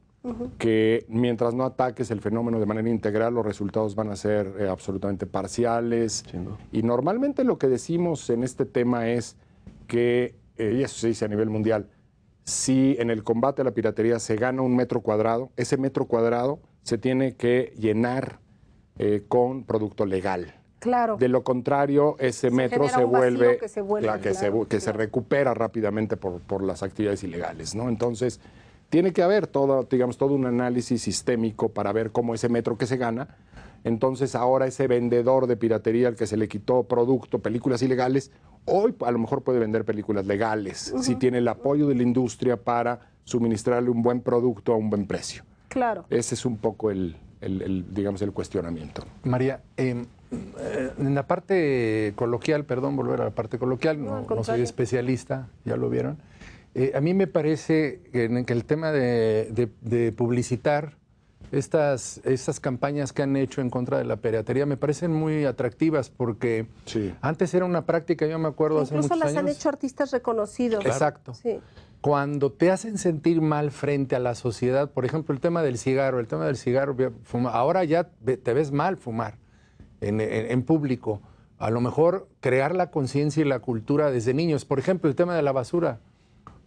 que mientras no ataques el fenómeno de manera integral, los resultados van a ser absolutamente parciales. Y normalmente lo que decimos en este tema es que y eso se dice a nivel mundial, si en el combate a la piratería se gana 1 metro cuadrado, ese metro cuadrado se tiene que llenar con producto legal. Claro. De lo contrario, ese metro genera se un vacío vuelve, que se vuelve, que se recupera rápidamente por las actividades ilegales, ¿no? Entonces, tiene que haber todo un análisis sistémico para ver cómo ese metro que se gana. Entonces, ahora ese vendedor de piratería al que se le quitó producto, películas ilegales, hoy a lo mejor puede vender películas legales, si tiene el apoyo de la industria para suministrarle un buen producto a un buen precio. Claro. Ese es un poco digamos, el cuestionamiento. María, en la parte coloquial, perdón, volver a la parte coloquial, no soy especialista, ya lo vieron. A mí me parece que el tema de publicitar estas campañas que han hecho en contra de la piratería me parecen muy atractivas porque antes era una práctica, yo me acuerdo hace muchos años. Incluso las han hecho artistas reconocidos. Exacto. Sí. Cuando te hacen sentir mal frente a la sociedad, por ejemplo, el tema del cigarro, ahora ya te ves mal fumar en público. A lo mejor crear la conciencia y la cultura desde niños. Por ejemplo, el tema de la basura.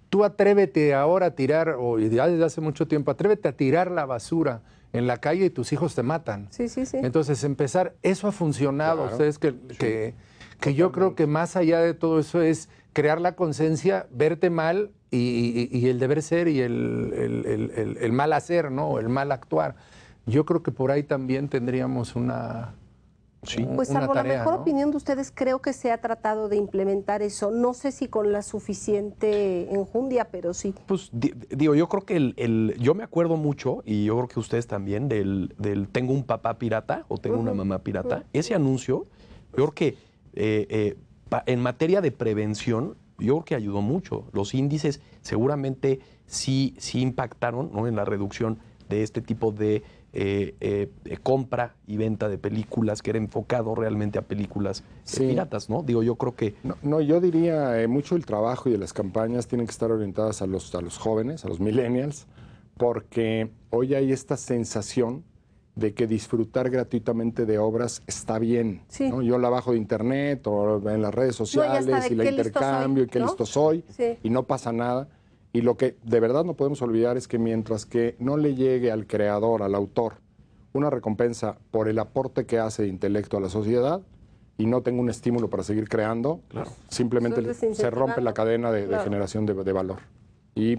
Tú atrévete ahora a tirar, o ya desde hace mucho tiempo, atrévete a tirar la basura en la calle y tus hijos te matan. Sí. Entonces, eso ha funcionado. Ustedes que yo creo que más allá de todo eso es crear la conciencia, verte mal y el deber ser y el mal hacer, ¿no? El mal actuar. Yo creo que por ahí también tendríamos una salvo tarea, la mejor ¿no? opinión de ustedes, creo que se ha tratado de implementar eso. No sé si con la suficiente enjundia, pero sí. Pues digo, yo creo que yo me acuerdo mucho, y yo creo que ustedes también, del tengo un papá pirata o tengo una mamá pirata. Ese anuncio, yo creo que en materia de prevención, yo creo que ayudó mucho. Los índices seguramente sí impactaron, ¿no?, en la reducción de este tipo de compra y venta de películas que era enfocado realmente a películas piratas, ¿no? Digo, yo creo que... No, yo diría mucho el trabajo y de las campañas tienen que estar orientadas a los jóvenes, a los millennials, porque hoy hay esta sensación de que disfrutar gratuitamente de obras está bien, ¿no? Yo la bajo de internet o en las redes sociales y la intercambio y qué listo soy y no pasa nada. Y lo que de verdad no podemos olvidar es que mientras que no le llegue al creador, al autor, una recompensa por el aporte que hace de intelecto a la sociedad y no tenga un estímulo para seguir creando, simplemente se rompe la cadena de generación de valor. Y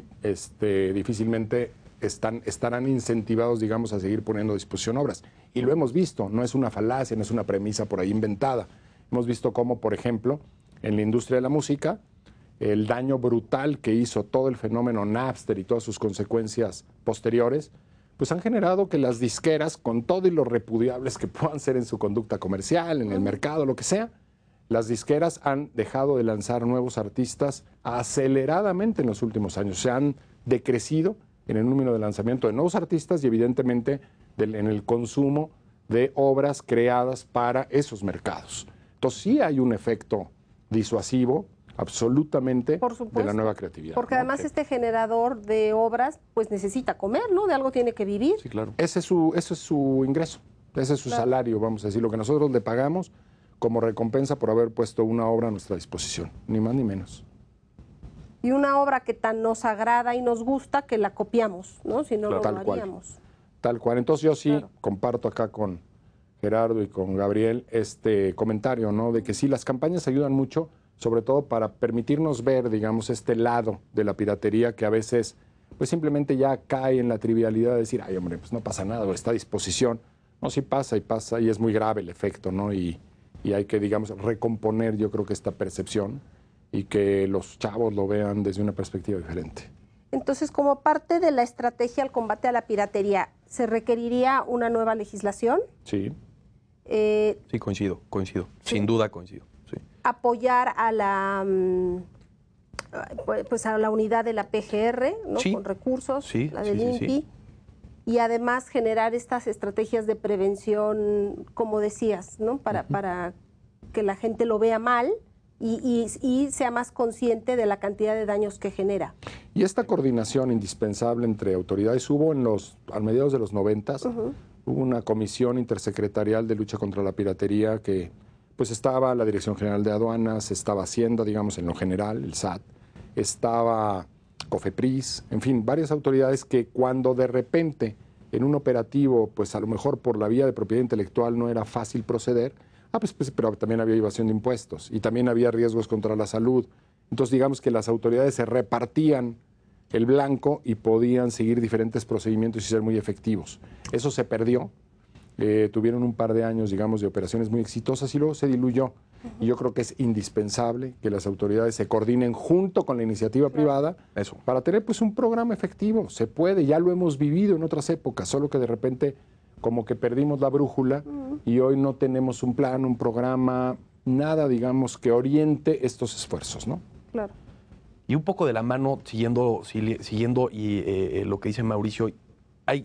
difícilmente estarán incentivados, digamos, a seguir poniendo a disposición obras. Y lo hemos visto, no es una falacia, no es una premisa por ahí inventada. Hemos visto cómo, por ejemplo, en la industria de la música, el daño brutal que hizo todo el fenómeno Napster y todas sus consecuencias posteriores, pues han generado que las disqueras, con todo y lo repudiables que puedan ser en su conducta comercial, en el mercado, lo que sea, las disqueras han dejado de lanzar nuevos artistas aceleradamente en los últimos años. Se han decrecido en el número de lanzamiento de nuevos artistas y evidentemente en el consumo de obras creadas para esos mercados. Entonces sí hay un efecto disuasivo absolutamente de la nueva creatividad. Porque además este generador de obras pues necesita comer, ¿no? De algo tiene que vivir. Sí, claro. Ese es su ingreso, ese es su salario, vamos a decir, lo que nosotros le pagamos como recompensa por haber puesto una obra a nuestra disposición, ni más ni menos. Y una obra que tan nos agrada y nos gusta que la copiamos, ¿no? Si no lo haríamos. Tal cual. Entonces yo sí comparto acá con Gerardo y con Gabriel este comentario, ¿no? De que sí, las campañas ayudan mucho, sobre todo para permitirnos ver, digamos, este lado de la piratería que a veces pues simplemente ya cae en la trivialidad de decir, ay, hombre, pues no pasa nada, o está a disposición. No, sí pasa y es muy grave el efecto, ¿no? Y hay que, digamos, recomponer, yo creo que esta percepción y que los chavos lo vean desde una perspectiva diferente. Entonces, como parte de la estrategia al combate a la piratería, ¿se requeriría una nueva legislación? Sí. Sí, coincido. Sin duda coincido. Sí. Apoyar a la a la unidad de la PGR, ¿no? Con recursos, la del INPI, y además generar estas estrategias de prevención, como decías, ¿no? Para que la gente lo vea mal y sea más consciente de la cantidad de daños que genera. Y esta coordinación indispensable entre autoridades hubo a mediados de los 90s, hubo una comisión intersecretarial de lucha contra la piratería que pues estaba la Dirección General de Aduanas, estaba Hacienda, digamos, en lo general, el SAT, estaba COFEPRIS, en fin, varias autoridades que cuando de repente en un operativo, pues a lo mejor por la vía de propiedad intelectual no era fácil proceder, pero también había evasión de impuestos y también había riesgos contra la salud. Entonces digamos que las autoridades se repartían el blanco y podían seguir diferentes procedimientos y ser muy efectivos. Eso se perdió. Tuvieron un par de años, digamos, de operaciones muy exitosas y luego se diluyó. Y yo creo que es indispensable que las autoridades se coordinen junto con la iniciativa privada para tener pues un programa efectivo. Se puede, ya lo hemos vivido en otras épocas, solo que de repente como que perdimos la brújula y hoy no tenemos un plan, un programa, nada, digamos, que oriente estos esfuerzos, ¿no? Claro. Y un poco de la mano, siguiendo y lo que dice Mauricio,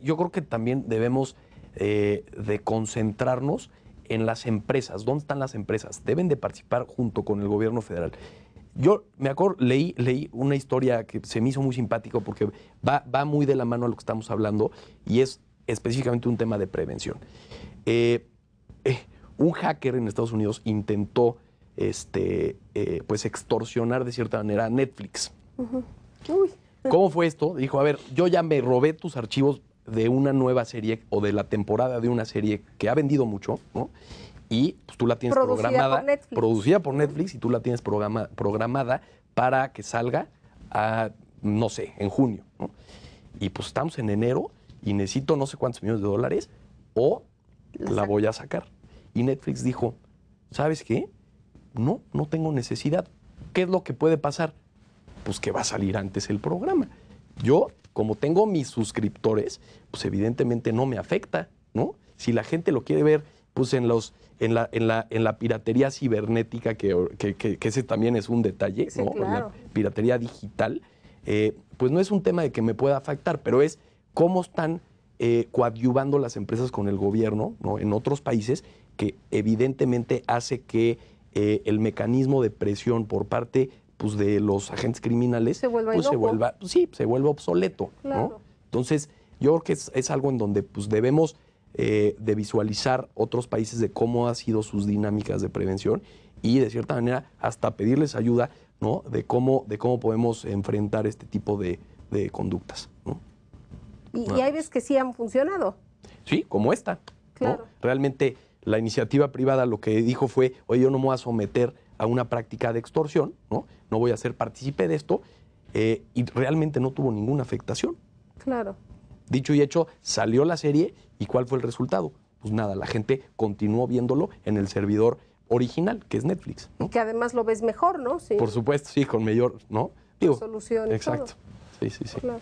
yo creo que también debemos de concentrarnos en las empresas. ¿Dónde están las empresas? Deben de participar junto con el gobierno federal. Yo me acuerdo, leí una historia que se me hizo muy simpático porque va muy de la mano a lo que estamos hablando y es específicamente un tema de prevención. Un hacker en Estados Unidos intentó pues extorsionar de cierta manera a Netflix. Uy. ¿Cómo fue esto? Dijo, a ver, yo ya me robé tus archivos de una nueva serie o de la temporada de una serie que ha vendido mucho, ¿no? Y pues, tú la tienes programada, producida por Netflix y tú la tienes programada para que salga no sé, en junio, ¿no? Y pues estamos en enero y necesito no sé cuántos millones de dólares o la voy a sacar. Y Netflix dijo, ¿sabes qué? No tengo necesidad. ¿Qué es lo que puede pasar? Pues que va a salir antes el programa. Yo, como tengo mis suscriptores, pues evidentemente no me afecta, ¿no? Si la gente lo quiere ver, pues en la piratería cibernética, que ese también es un detalle, sí, ¿no? Claro. En la piratería digital, pues no es un tema de que me pueda afectar, pero es cómo están coadyuvando las empresas con el gobierno, ¿no? En otros países, que evidentemente hace que el mecanismo de presión por parte pues, de los agentes criminales se vuelva obsoleto, claro. ¿No? Entonces, yo creo que es algo en donde pues, debemos de visualizar otros países de cómo han sido sus dinámicas de prevención y, de cierta manera, hasta pedirles ayuda, ¿no? de cómo podemos enfrentar este tipo de conductas, ¿no? Y hay veces que sí han funcionado. Sí, como esta. Claro. ¿No? Realmente la iniciativa privada lo que dijo fue, oye, yo no me voy a someter a una práctica de extorsión, no voy a ser partícipe de esto, y realmente no tuvo ninguna afectación. Claro. Dicho y hecho, salió la serie, ¿y cuál fue el resultado? Pues nada, la gente continuó viéndolo en el servidor original, que es Netflix, ¿no? Y que además lo ves mejor, ¿no? Sí. Por supuesto, sí, con mayor, ¿no? Resolución. Exacto. Sí. Claro.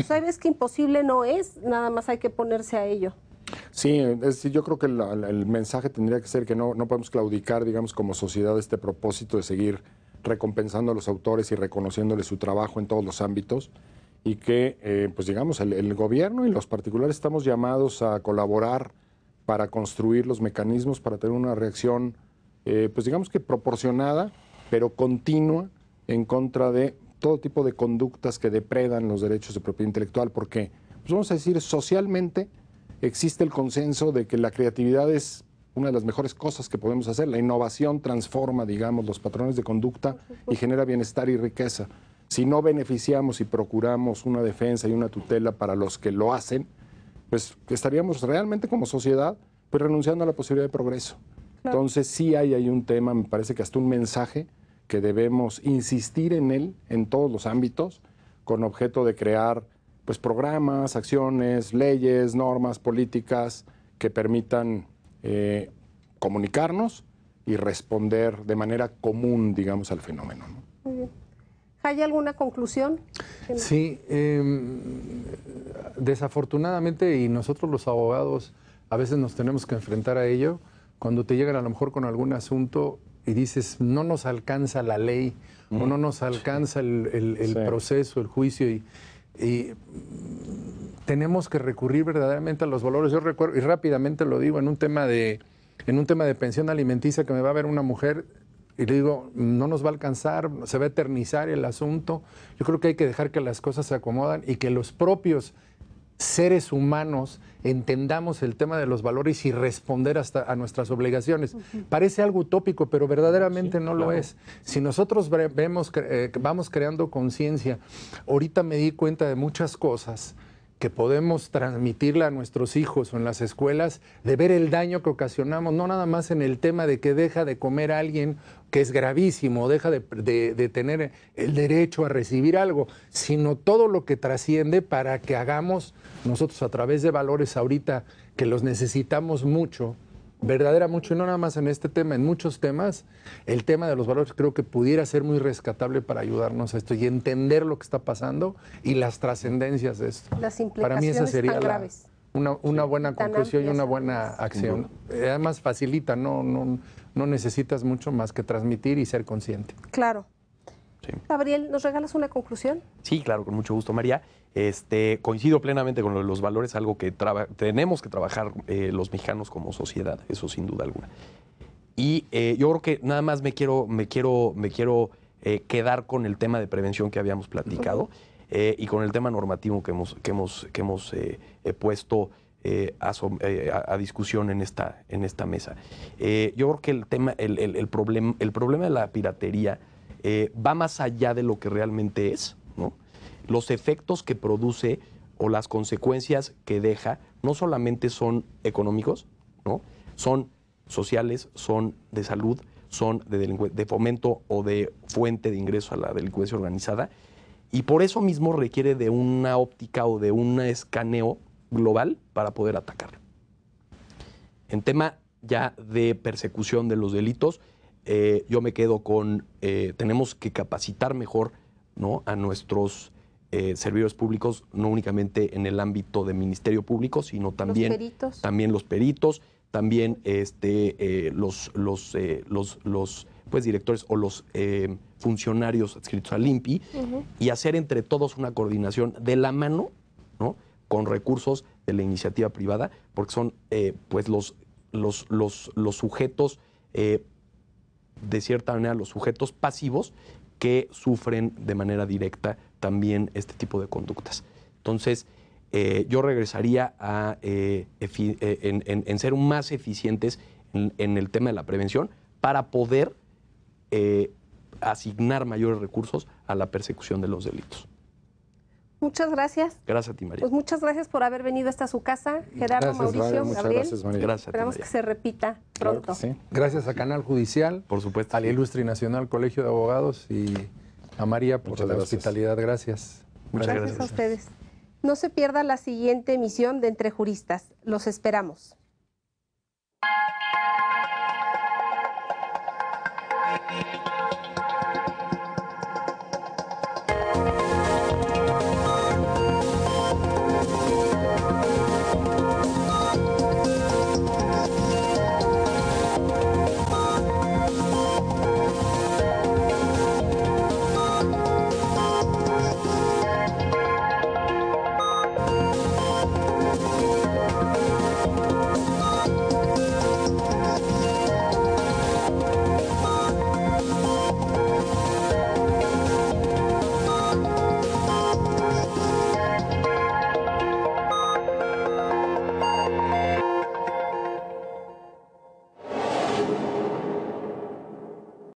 ¿Sabes que imposible no es? Nada más hay que ponerse a ello. Sí, yo creo que el mensaje tendría que ser que no podemos claudicar, digamos, como sociedad este propósito de seguir recompensando a los autores y reconociéndoles su trabajo en todos los ámbitos y que, pues digamos, el gobierno y los particulares estamos llamados a colaborar para construir los mecanismos para tener una reacción, pues digamos que proporcionada, pero continua en contra de todo tipo de conductas que depredan los derechos de propiedad intelectual, porque, pues vamos a decir, socialmente existe el consenso de que la creatividad es una de las mejores cosas que podemos hacer. La innovación transforma, digamos, los patrones de conducta y genera bienestar y riqueza. Si no beneficiamos y procuramos una defensa y una tutela para los que lo hacen, pues estaríamos realmente como sociedad pues renunciando a la posibilidad de progreso. Claro. Entonces sí hay un tema, me parece que hasta un mensaje que debemos insistir en él en todos los ámbitos con objeto de crear pues programas, acciones, leyes, normas, políticas que permitan comunicarnos y responder de manera común, digamos, al fenómeno, ¿no? Muy bien. ¿Hay alguna conclusión? Sí, desafortunadamente, y nosotros los abogados a veces nos tenemos que enfrentar a ello, cuando te llegan a lo mejor con algún asunto y dices, no nos alcanza la ley, o no nos alcanza el proceso, el juicio, y tenemos que recurrir verdaderamente a los valores. Yo recuerdo, y rápidamente lo digo, en un tema de pensión alimenticia, que me va a ver una mujer y le digo, no nos va a alcanzar, se va a eternizar el asunto. Yo creo que hay que dejar que las cosas se acomodan y que los propios seres humanos entendamos el tema de los valores y responder hasta a nuestras obligaciones. Parece algo utópico, pero verdaderamente no lo es. Si nosotros vamos creando conciencia, ahorita me di cuenta de muchas cosas que podemos transmitirle a nuestros hijos o en las escuelas, de ver el daño que ocasionamos, no nada más en el tema de que deja de comer a alguien, que es gravísimo, deja de tener el derecho a recibir algo, sino todo lo que trasciende para que hagamos nosotros a través de valores ahorita que los necesitamos mucho, verdadera mucho, y no nada más en este tema, en muchos temas, el tema de los valores creo que pudiera ser muy rescatable para ayudarnos a esto y entender lo que está pasando y las trascendencias de esto. Las implicaciones para mí esa sería tan graves. Una buena conclusión y una buena amplias. acción. Además facilita, no necesitas mucho más que transmitir y ser consciente. Claro. Sí. Gabriel, ¿nos regalas una conclusión? Sí, claro, con mucho gusto, María. Coincido plenamente con lo de los valores, algo que tenemos que trabajar los mexicanos como sociedad, eso sin duda alguna. Y yo creo que nada más me quiero quedar con el tema de prevención que habíamos platicado y con el tema normativo que hemos puesto a discusión en esta mesa. Yo creo que el problema de la piratería va más allá de lo que realmente es, ¿no? Los efectos que produce o las consecuencias que deja no solamente son económicos, ¿no? Son sociales, son de salud, son de fomento o de fuente de ingreso a la delincuencia organizada, y por eso mismo requiere de una óptica o de un escaneo global para poder atacarlo. En tema ya de persecución de los delitos, yo me quedo con, tenemos que capacitar mejor, ¿no?, a nuestros servidores públicos, no únicamente en el ámbito del Ministerio Público, sino también los peritos, también los directores o los funcionarios adscritos al INPI, y hacer entre todos una coordinación de la mano, ¿no?, con recursos de la iniciativa privada, porque son los sujetos, de cierta manera, los sujetos pasivos que sufren de manera directa también este tipo de conductas. Entonces, yo regresaría a en ser más eficientes en el tema de la prevención para poder asignar mayores recursos a la persecución de los delitos. Muchas gracias. Gracias a ti, María. Pues muchas gracias por haber venido hasta su casa, Gerardo, Gracias, Mauricio, María. Gabriel. Muchas gracias, María. Gracias a ti, Esperamos María. que se repita pronto. Claro que sí. Gracias a Canal Judicial, Por supuesto. al Ilustre y Nacional Colegio de Abogados y a María por Muchas la gracias. hospitalidad. Gracias. Muchas Gracias a ustedes. No se pierda la siguiente emisión de Entre Juristas. Los esperamos.